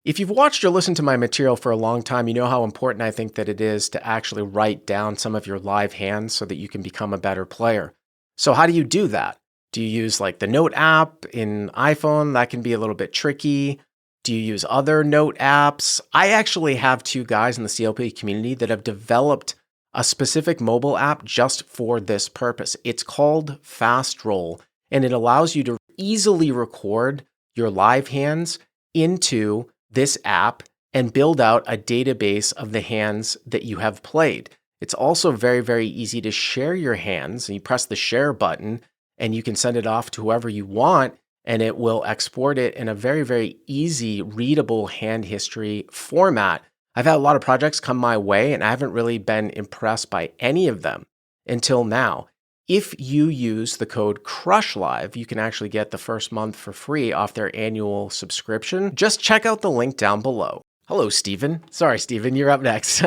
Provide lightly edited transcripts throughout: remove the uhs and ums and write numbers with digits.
If you've watched or listened to my material for a long time, you know how important I think that it is to actually write down some of your live hands so that you can become a better player. So how do you do that? Do you use like the Note app in iPhone? That can be a little bit tricky. Do you use other note apps? I actually have two guys in the CLP community that have developed a specific mobile app just for this purpose. It's called Fastroll, and it allows you to easily record your live hands into this app and build out a database of the hands that you have played. It's also very, very easy to share your hands. You press the share button and you can send it off to whoever you want, and it will export it in a very, very easy, readable hand history format. I've had a lot of projects come my way, and I haven't really been impressed by any of them until now. If you use the code CRUSHLIVE, you can actually get the first month for free off their annual subscription. Just check out the link down below. Hello, Stephen. Sorry, Stephen, you're up next.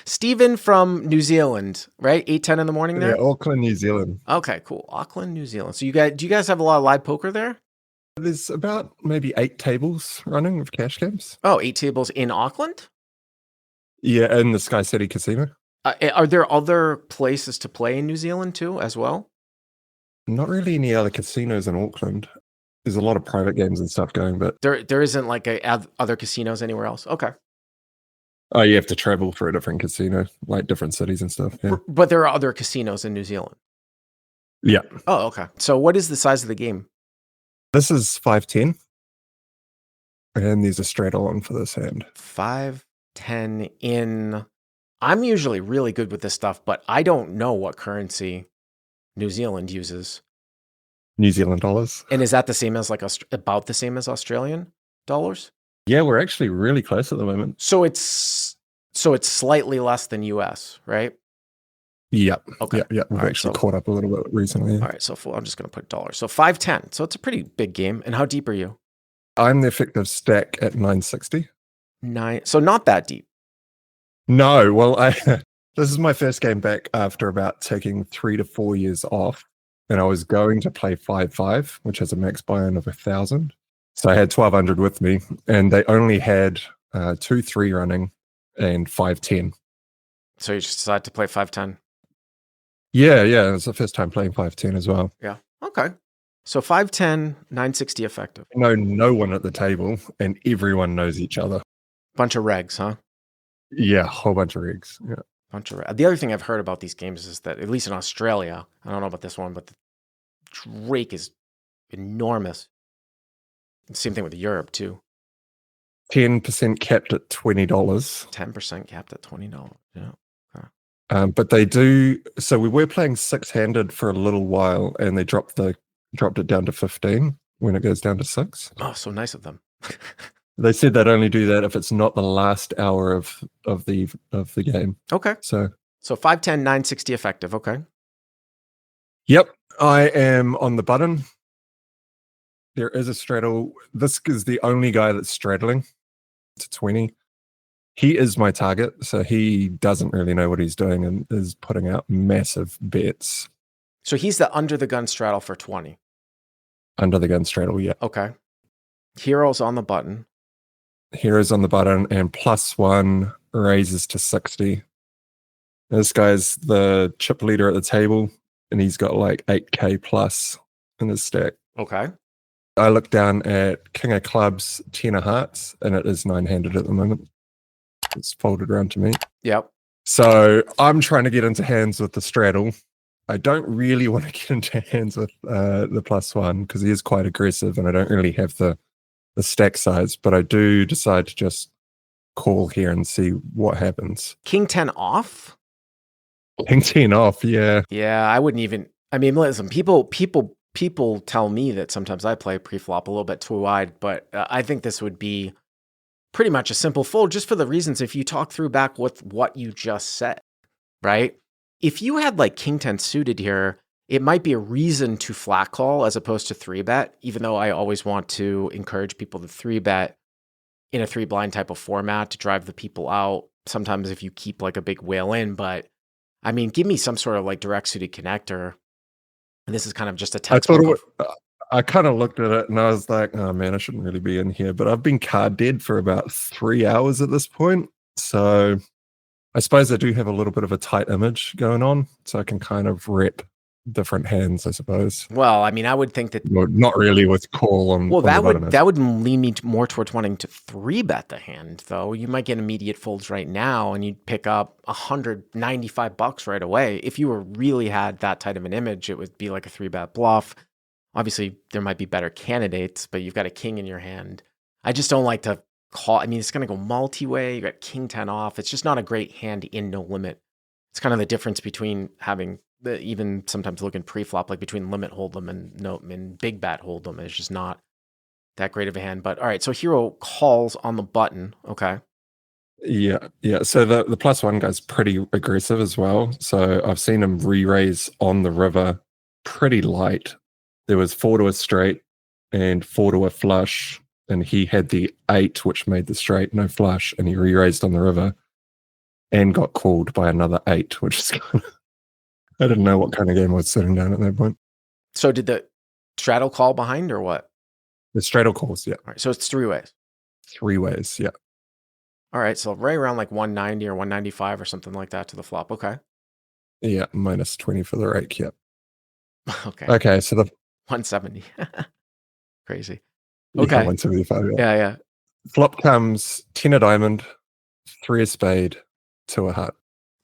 Stephen from New Zealand, right? 8:10 in the morning there? Yeah, Auckland, New Zealand. Okay, cool. Auckland, New Zealand. So do you guys have a lot of live poker there? There's about maybe 8 tables running of cash games. Oh, 8 tables in Auckland? Yeah, in the Sky City Casino. Are there other places to play in New Zealand too, as well? Not really any other casinos in Auckland. There's a lot of private games and stuff going, but There isn't like other casinos anywhere else. Okay. oh, you have to travel for a different casino, like different cities and stuff. Yeah. But there are other casinos in New Zealand. Yeah. Oh, okay. So what is the size of the game? This is 510. And there's a straight on for this hand. 5-10 in. I'm usually really good with this stuff, but I don't know what currency New Zealand uses. New Zealand dollars. And is that the same as about the same as Australian dollars? Yeah, we're actually really close at the moment. So it's slightly less than US, right? Yeah. Okay. Yeah. We've actually caught up a little bit recently. All right. So I'm just going to put dollars. So 5-10. So it's a pretty big game. And how deep are you? I'm the effective stack at 960. So not that deep. No, well, this is my first game back after about taking 3 to 4 years off, and I was going to play 5-5, which has a max buy-in of 1,000. So I had 1,200 with me, and they only had 2-3 running and 5-10. So you just decided to play 5-10. Yeah, it was the first time playing 5-10 as well. Yeah. Okay. So 5-10, 960 effective. No one at the table, and everyone knows each other. Bunch of regs, huh? Yeah, a whole bunch of rigs. Yeah. The other thing I've heard about these games is that, at least in Australia, I don't know about this one, but the rake is enormous. Same thing with Europe too. 10% capped at $20. 10% capped at $20. Yeah. Okay. But they do. So we were playing 6-handed for a little while, and they dropped it down to 15 when it goes down to 6. Oh, so nice of them. They said they'd only do that if it's not the last hour of the game. Okay. So 5-10, 960 effective. Okay. Yep, I am on the button. There is a straddle. This is the only guy that's straddling to 20. He is my target, so he doesn't really know what he's doing and is putting out massive bets. So he's the under the gun straddle for 20. Under the gun straddle, yeah. Okay. Hero's on the button. Heroes on the button, and +1 raises to 60. This guy's the chip leader at the table, and he's got like 8k plus in his stack. Okay. I look down at King of Clubs, 10 of Hearts, and it is 9-handed at the moment. It's folded around to me. Yep. So I'm trying to get into hands with the straddle. I don't really want to get into hands with the +1 because he is quite aggressive, and I don't really have the stack size, but I do decide to just call here and see what happens. King 10 off? King 10 off, yeah. Yeah, I wouldn't even. I mean, listen, people tell me that sometimes I play preflop a little bit too wide, but I think this would be pretty much a simple fold just for the reasons if you talk through back with what you just said, right? If you had like King 10 suited here, it might be a reason to flat call as opposed to 3-bet, even though I always want to encourage people to 3-bet in a 3-blind type of format to drive the people out. Sometimes if you keep like a big whale in, but I mean, give me some sort of like direct suited connector. And this is kind of just a text. I kind of looked at it and I was like, oh man, I shouldn't really be in here. But I've been card dead for about 3 hours at this point. So I suppose I do have a little bit of a tight image going on. So I can kind of rep different hands, I suppose. Well, I mean, I would think that. Well, not really with call on, Well, on the button. that would lean me more towards wanting to 3-bet the hand, though. You might get immediate folds right now, and you'd pick up $195 right away. If you really had that tight of an image, it would be like a 3-bet bluff. Obviously, there might be better candidates, but you've got a king in your hand. I just don't like to call. I mean, it's going to go multi-way. You got king 10 off. It's just not a great hand in no limit. It's kind of the difference between having even sometimes looking pre-flop, like between limit hold'em and big bet hold'em. It's just not that great of a hand. But all right, so hero calls on the button. Okay. Yeah. So the +1 guy's pretty aggressive as well. So I've seen him re-raise on the river pretty light. There was 4 to a straight and 4 to a flush, and he had the 8, which made the straight, no flush, and he re-raised on the river and got called by another 8, which is kind of, I didn't know what kind of game I was sitting down at that point. So did the straddle call behind or what? The straddle calls, yeah. All right, so it's 3 ways. 3 ways, yeah. All right, so right around like 190 or 195 or something like that to the flop. Okay. Yeah, minus 20 for the rake, yeah. Okay. Okay, so the 170. Crazy. yeah, Okay. 175, Yeah. Flop comes 10 of diamond, 3 of spade, 2 of heart.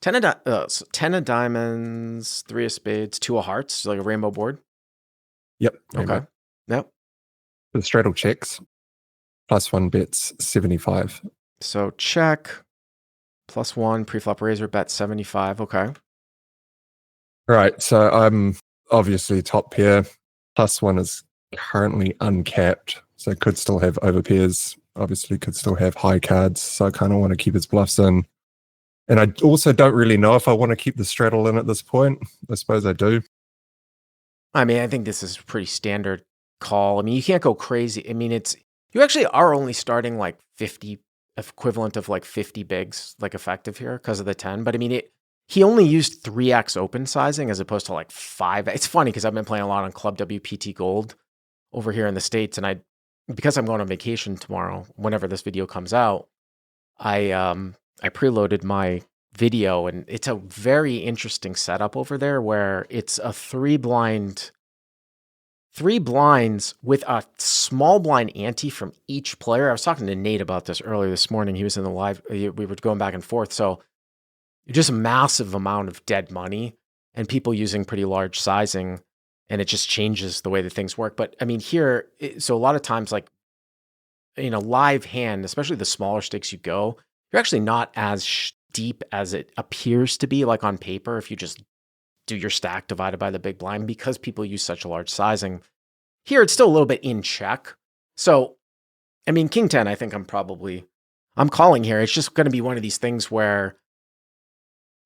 10 of diamonds, 3 of spades, 2 of hearts, so like a rainbow board. Yep. Okay. Yep. The straddle checks, +1 bets 75. So check, +1, preflop razor, bet 75. Okay. Right, so I'm obviously top pair. +1 is currently uncapped, so could still have overpairs. Obviously could still have high cards, so I kind of want to keep his bluffs in. And I also don't really know if I want to keep the straddle in at this point. I suppose I do. I mean, I think this is a pretty standard call. I mean, you can't go crazy. I mean, you actually are only starting like 50, equivalent of like 50 bigs, like effective here because of the 10. But I mean, he only used 3x open sizing as opposed to like 5. It's funny because I've been playing a lot on Club WPT Gold over here in the States. And because I'm going on vacation tomorrow, whenever this video comes out, I preloaded my video, and it's a very interesting setup over there where it's a 3 blinds with a small blind ante from each player. I was talking to Nate about this earlier this morning. He was in the live. We were going back and forth. So just a massive amount of dead money and people using pretty large sizing, and it just changes the way that things work. But I mean, here, so a lot of times, like in a live hand, especially the smaller stakes you go, you're actually not as deep as it appears to be, like on paper, if you just do your stack divided by the big blind, because people use such a large sizing. Here, it's still a little bit in check. So, I mean, king 10, I think I'm calling here. It's just going to be one of these things where,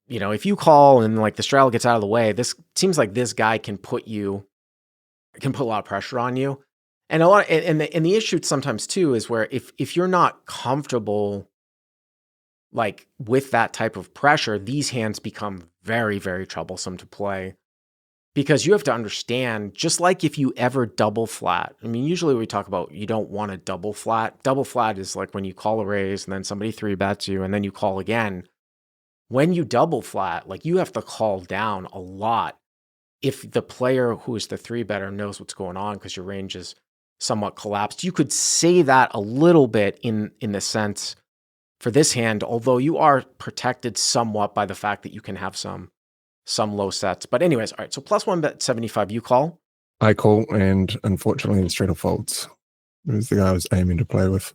you know, if you call and like the straddle gets out of the way, this seems like this guy can put a lot of pressure on you. And the issue sometimes too is where if you're not comfortable like with that type of pressure, these hands become very, very troublesome to play, because you have to understand, just like if you ever double flat, I mean, usually we talk about you don't want to double flat. Double flat is like when you call a raise and then somebody 3-bets you and then you call again. When you double flat, like you have to call down a lot if the player who is the 3-better knows what's going on, because your range is somewhat collapsed. You could say that a little bit in the sense for this hand, although you are protected somewhat by the fact that you can have some low sets. But anyways, all right, so +1 bet 75, you call? I call, and unfortunately the straddle folds. It was the guy I was aiming to play with.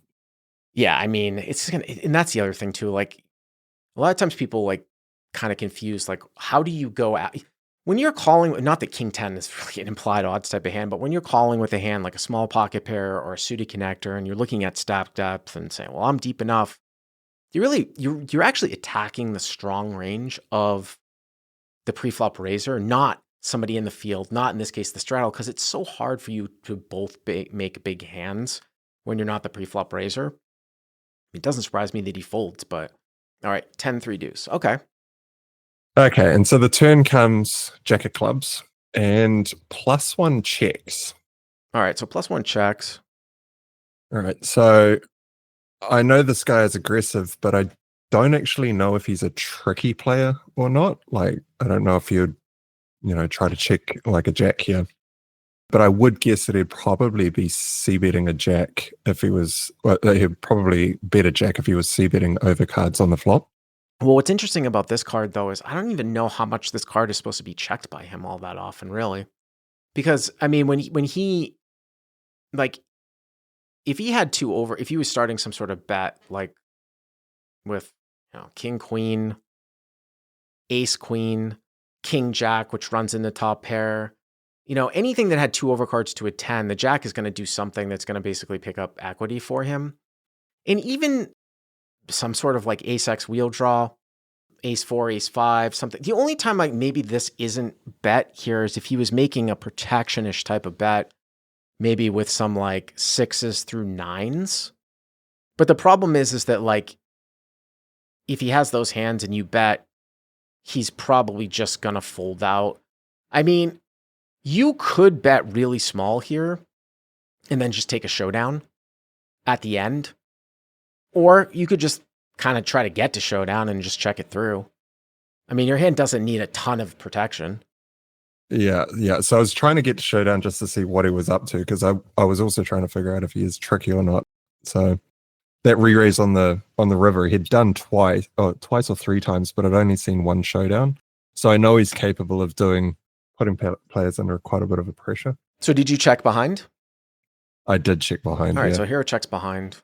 Yeah, I mean, and that's the other thing too. Like a lot of times people like kind of confuse, like, how do you go out when you're calling? Not that king 10 is really an implied odds type of hand, but when you're calling with a hand like a small pocket pair or a suited connector, and you're looking at stack depth and saying, well, I'm deep enough, you're actually attacking the strong range of the preflop raiser, not somebody in the field, not in this case the straddle, because it's so hard for you to both make big hands when you're not the preflop raiser. It doesn't surprise me that he folds, but all right, 10-3 deuce. Okay, and so the turn comes jack of clubs and +1 checks. All right, so +1 checks. All right. So I know this guy is aggressive, but I don't actually know if he's a tricky player or not. Like, I don't know if he would, try to check like a jack here. But I would guess that he'd probably be c-betting a jack if he was, well, he'd probably bet a jack if he was c-betting over cards on the flop. Well, what's interesting about this card, though, is I don't even know how much this card is supposed to be checked by him all that often, really. Because, I mean, when he like, if he had if he was starting some sort of bet, like with, king, queen, ace, queen, king, jack, which runs in the top pair, anything that had 2 overcards to a 10, the jack is going to do something that's going to basically pick up equity for him. And even some sort of like ace X wheel draw, ace 4, ace 5, something. The only time like maybe this isn't bet here is if he was making a protection-ish type of bet, maybe with some like 6s through 9s. But the problem is that like, if he has those hands and you bet, he's probably just going to fold out. I mean, you could bet really small here and then just take a showdown at the end. Or you could just kind of try to get to showdown and just check it through. I mean, your hand doesn't need a ton of protection. Yeah. So I was trying to get to showdown just to see what he was up to, because I was also trying to figure out if he is tricky or not. So that re-raise on the river, he'd done twice or 3 times, but I'd only seen one showdown. So I know he's capable of putting players under quite a bit of a pressure. So did you check behind? I did check behind. All right, yeah. so hero checks behind.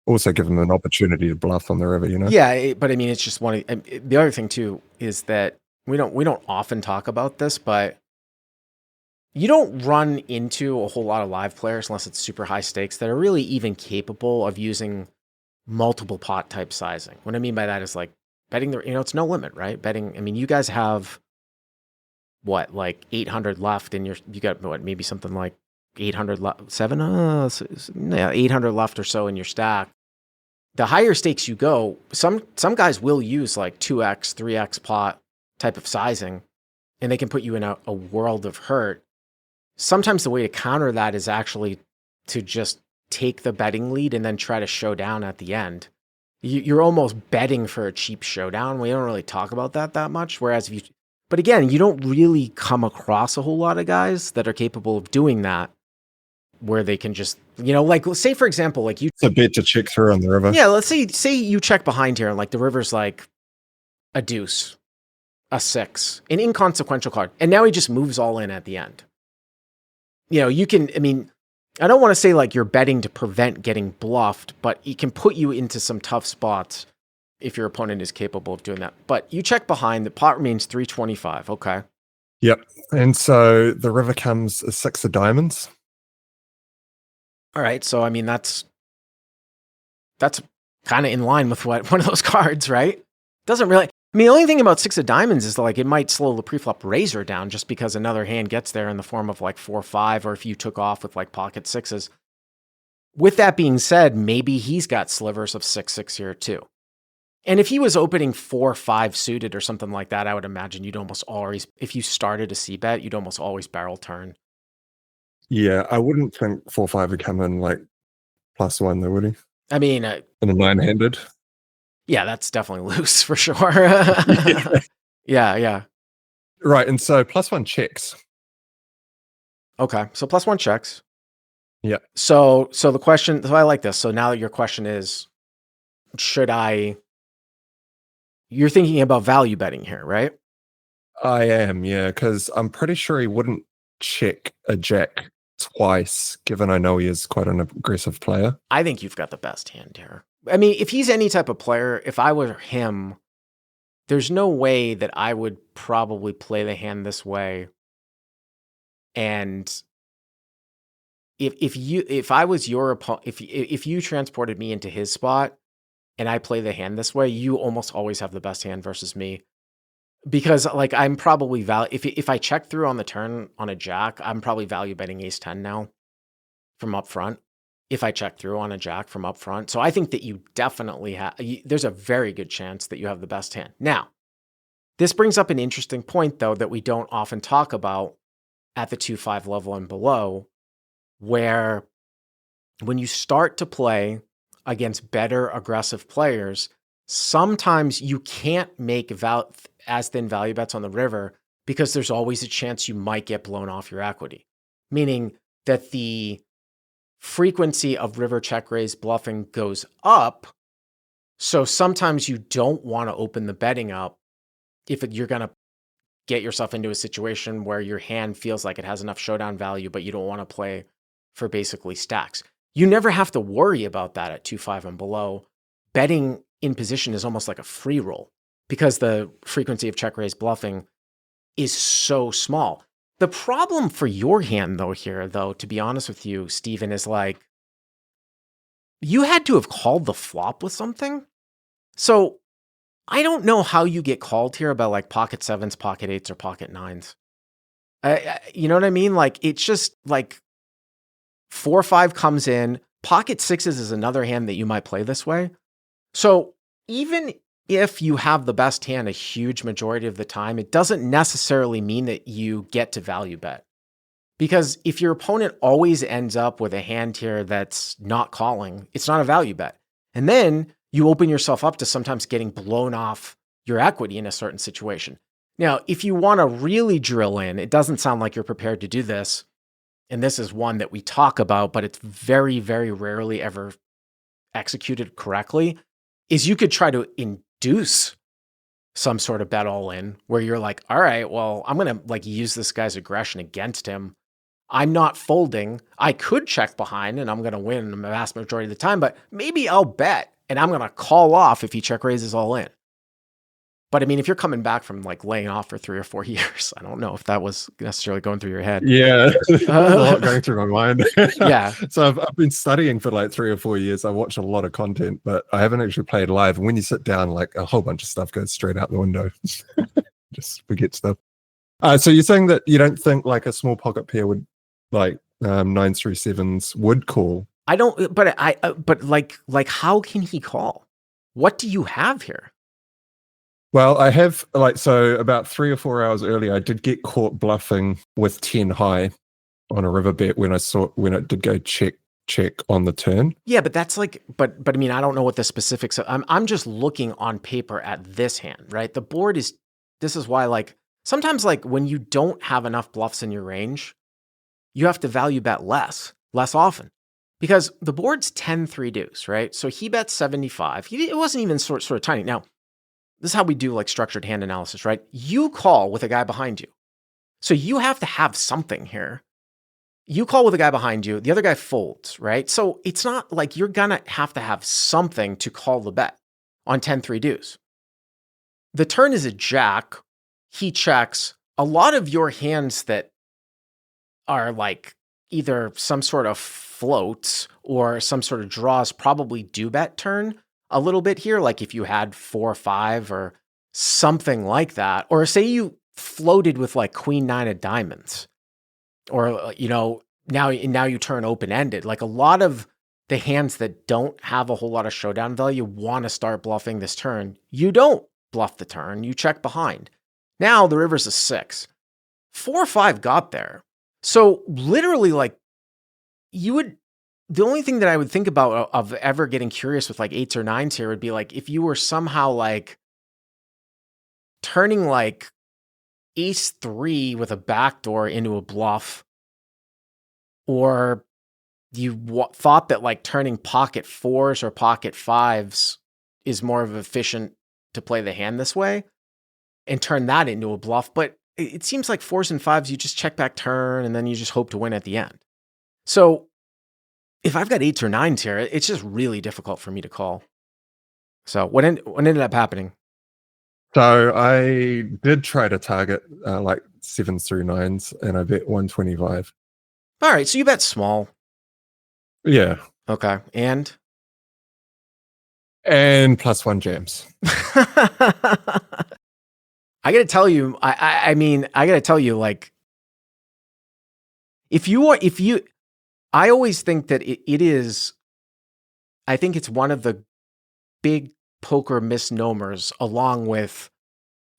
Also give him an opportunity to bluff on the river, Yeah, but I mean, it's just one. The other thing too is that we don't often talk about this, but you don't run into a whole lot of live players unless it's super high stakes that are really even capable of using multiple pot type sizing. What I mean by that is like betting it's no limit, right? Betting. I mean, you guys have what, like 800 left in you got what, maybe something like 800 left, 800 left or so in your stack. The higher stakes you go, some guys will use like 2x, 3x pot type of sizing, and they can put you in a world of hurt. Sometimes the way to counter that is actually to just take the betting lead and then try to show down at the end. You're almost betting for a cheap showdown. We don't really talk about that much. Whereas but again, you don't really come across a whole lot of guys that are capable of doing that, where they can just, like, let's say, for example, like It's a bet to check through on the river. Yeah, let's say you check behind here and like the river's like a deuce, a 6, an inconsequential card. And now he just moves all in at the end. You can, I mean, I don't want to say like you're betting to prevent getting bluffed, but it can put you into some tough spots if your opponent is capable of doing that. But you check behind, the pot remains 325. Okay. Yep. And so the river comes a 6 of diamonds. All right. So, I mean, that's kind of in line with what one of those cards, right? Doesn't really, I mean, the only thing about 6 of diamonds is like it might slow the preflop razor down just because another hand gets there in the form of like 4-5, or if you took off with like pocket 6s. With that being said, maybe he's got slivers of 6-6 here too. And if he was opening 4-5 suited or something like that, I would imagine you'd almost always, if you started a c-bet, you'd almost always barrel turn. Yeah, I wouldn't think 4-5 would come in like +1 though, would he? I mean, in a 9-handed. Yeah, that's definitely loose for sure. Yeah. Right, and so +1 checks. Okay, so +1 checks. Yeah. So the question, so I like this. So now your question is, you're thinking about value betting here, right? I am, yeah, because I'm pretty sure he wouldn't check a jack twice, given I know he is quite an aggressive player. I think you've got the best hand here. I mean, if he's any type of player, if I were him, there's no way that I would probably play the hand this way. And if I was your opponent, if you transported me into his spot and I play the hand this way, you almost always have the best hand versus me. Because like I'm probably if I check through on the turn on a jack, I'm probably value betting ace 10 now from up front. If I check through on a jack from up front. So I think that you definitely there's a very good chance that you have the best hand. Now, this brings up an interesting point though that we don't often talk about at the 2-5 level and below. where when you start to play against better aggressive players, sometimes you can't make as thin value bets on the river because there's always a chance you might get blown off your equity. Meaning that the frequency of river check raise bluffing goes up. So sometimes you don't want to open the betting up if you're going to get yourself into a situation where your hand feels like it has enough showdown value, but you don't want to play for basically stacks. You never have to worry about that at 2-5 and below. Betting in position is almost like a free roll because the frequency of check raise bluffing is so small. The problem for your hand though, to be honest with you, Steven, is like, you had to have called the flop with something. So I don't know how you get called here about like pocket sevens, pocket eights, or pocket nines. You know what I mean? Like, it's just like 4-5 comes in. Pocket sixes is another hand that you might play this way. So even if you have the best hand a huge majority of the time, it doesn't necessarily mean that you get to value bet. Because if your opponent always ends up with a hand here that's not calling, it's not a value bet. And then you open yourself up to sometimes getting blown off your equity in a certain situation. Now, if you want to really drill in, it doesn't sound like you're prepared to do this. And this is one that we talk about, but it's very, very rarely ever executed correctly, is you could try to induce some sort of bet all in where you're like, all right, well, I'm going to like use this guy's aggression against him. I'm not folding. I could check behind and I'm going to win the vast majority of the time, but maybe I'll bet and I'm going to call off if he check raises all in. But I mean, if you're coming back from like laying off for 3 or 4 years, I don't know if that was necessarily going through your head. Yeah, there's a lot going through my mind. Yeah. So I've been studying for like 3 or 4 years. I watch a lot of content, but I haven't actually played live. And when you sit down, like a whole bunch of stuff goes straight out the window. Just forget stuff. So you're saying that you don't think like a small pocket pair would like 9s through 7s would call? I don't, but like how can he call? What do you have here? Well, I have so about 3 or 4 hours earlier, I did get caught bluffing with 10 high on a river bet when it did go check on the turn. Yeah, but that's like, but I mean, I don't know what the specifics are. I'm just looking on paper at this hand, right? The board this is why like sometimes like when you don't have enough bluffs in your range, you have to value bet less often because the board's 10-3 deuce, right? So he bets 75. It wasn't even sort of tiny. Now, this is how we do like structured hand analysis, right? You call with a guy behind you. So you have to have something here. You call with a guy behind you, the other guy folds, right? So it's not like you're gonna have to have something to call the bet on 10-3 deuce. The turn is a jack, he checks. A lot of your hands that are like either some sort of floats or some sort of draws probably do bet turn a little bit here, like if you had 4-5 or something like that, or say you floated with like queen 9 of diamonds, or now you turn open-ended. Like a lot of the hands that don't have a whole lot of showdown value want to start bluffing this turn. You don't bluff the turn, you check behind. Now the river's a 6. 4-5 got there. So literally like the only thing that I would think about of ever getting curious with like 8s or 9s here would be like if you were somehow like turning like ace 3 with a backdoor into a bluff, or you thought that like turning pocket 4s or pocket 5s is more of efficient to play the hand this way and turn that into a bluff. But it seems like 4s and 5s, you just check back turn and then you just hope to win at the end. So if I've got 8s or 9s here, it's just really difficult for me to call. So what ended up happening? So I did try to target like 7s through 9s, and I bet 125. All right, so you bet small. Yeah. Okay, and +1 jams. I gotta tell you, I mean, I gotta tell you, like, I always think that it is, I think it's one of the big poker misnomers, along with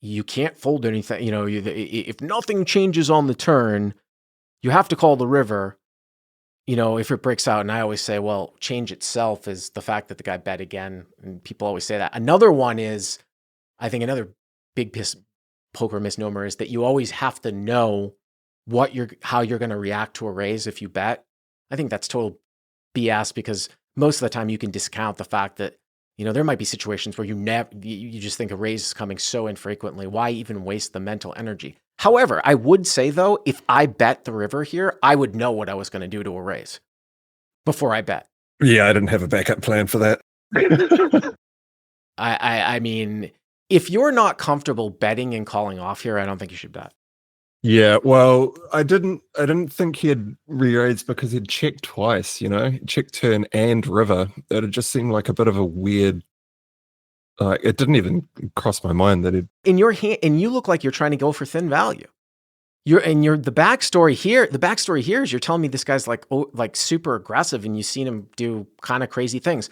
you can't fold anything, if nothing changes on the turn, you have to call the river. if it breaks out, and I always say, well, change itself is the fact that the guy bet again. And people always say that. Another one is, I think another big poker misnomer is that you always have to know how you're going to react to a raise if you bet. I think that's total BS, because most of the time you can discount the fact that, there might be situations where you just think a raise is coming so infrequently. Why even waste the mental energy? However, I would say though, if I bet the river here, I would know what I was going to do to a raise before I bet. Yeah, I didn't have a backup plan for that. I mean, if you're not comfortable betting and calling off here, I don't think you should bet. Yeah, well, I didn't think he had re-raised because he'd checked twice, checked turn and river. It just seemed like a bit of a weird, it didn't even cross my mind that in your hand, and you look like you're trying to go for thin value. The backstory here is you're telling me this guy's like super aggressive, and you've seen him do kind of crazy things.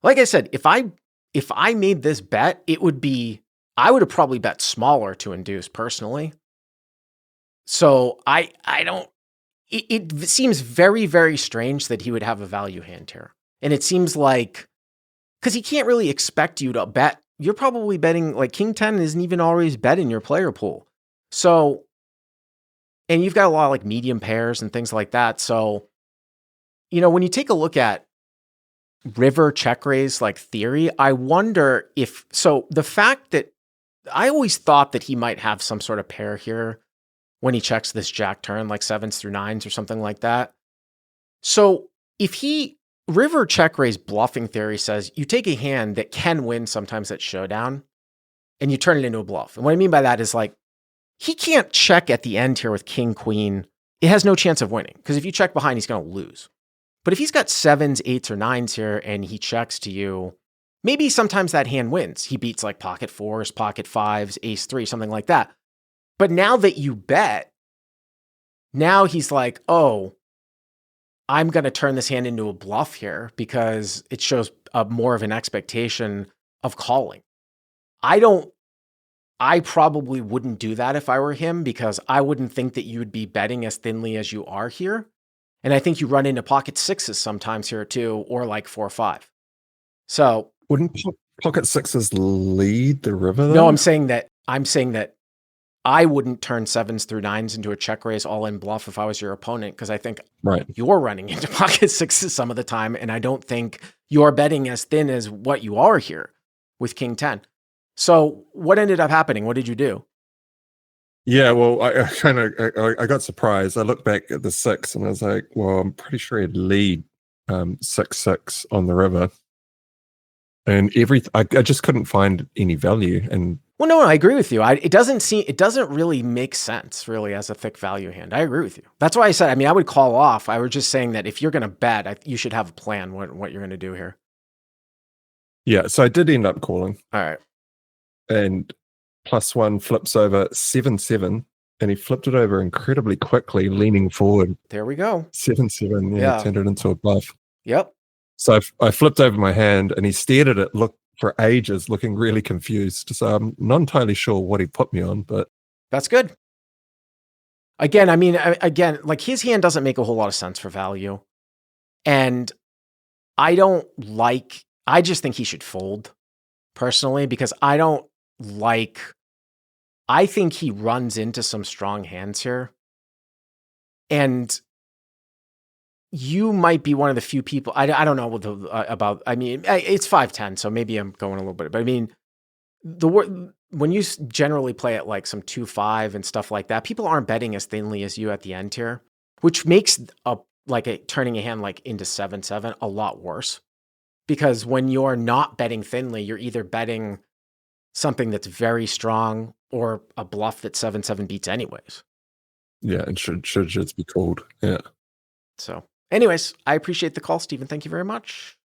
Like I said, if I made this bet, I would have probably bet smaller to induce personally. So it seems very, very strange that he would have a value hand here. And it seems like, because he can't really expect you to bet. You're probably betting, like King 10 isn't even always bet in your player pool. So, and you've got a lot of like medium pairs and things like that. So, when you take a look at river check raise like theory, I wonder the fact that I always thought that he might have some sort of pair here when he checks this jack turn, like 7s through 9s or something like that. So if river check raise bluffing theory says you take a hand that can win sometimes at showdown and you turn it into a bluff. And what I mean by that is like, he can't check at the end here with king, queen. It has no chance of winning, because if you check behind, he's going to lose. But if he's got 7s, 8s, or 9s here and he checks to you, maybe sometimes that hand wins. He beats like pocket 4s, pocket 5s, ace 3, something like that. But now that you bet, now he's like, oh, I'm going to turn this hand into a bluff here because it shows more of an expectation of calling. I probably wouldn't do that if I were him, because I wouldn't think that you would be betting as thinly as you are here. And I think you run into pocket 6s sometimes here too, or like 4 or 5. So wouldn't pocket 6s lead the river though? No, I'm saying that I wouldn't turn 7s through 9s into a check raise all in bluff if I was your opponent, because I think you're running into pocket 6s some of the time, and I don't think you're betting as thin as what you are here with king 10. So what ended up happening? What did you do? Yeah, well, I got surprised. I looked back at the 6 and I was like, well, I'm pretty sure he'd lead 6-6 on the river. And I just couldn't find any value. And well, no, I agree with you. It doesn't really make sense really as a thick value hand. I agree with you. That's why I said, I would call off. I was just saying that if you're going to bet, you should have a plan what you're going to do here. Yeah, so I did end up calling. All right. And +1 flips over 7-7, and he flipped it over incredibly quickly, leaning forward. There we go. 7-7, yeah. Turned it into a bluff. Yep. So I flipped over my hand, and he stared at it, for ages, looking really confused. So I'm not entirely sure what he put me on, but that's good. Again, like his hand doesn't make a whole lot of sense for value. And I just think he should fold personally, because I think he runs into some strong hands here. And you might be one of the few people, I don't know it's 5-10, so maybe I'm going a little bit, but when you generally play at like some 2-5 and stuff like that, people aren't betting as thinly as you at the end here, which makes turning a hand like into 7-7 a lot worse. Because when you're not betting thinly, you're either betting something that's very strong or a bluff that 7-7 beats anyways. Yeah, and should just be called. Yeah. So anyways, I appreciate the call, Stephen. Thank you very much.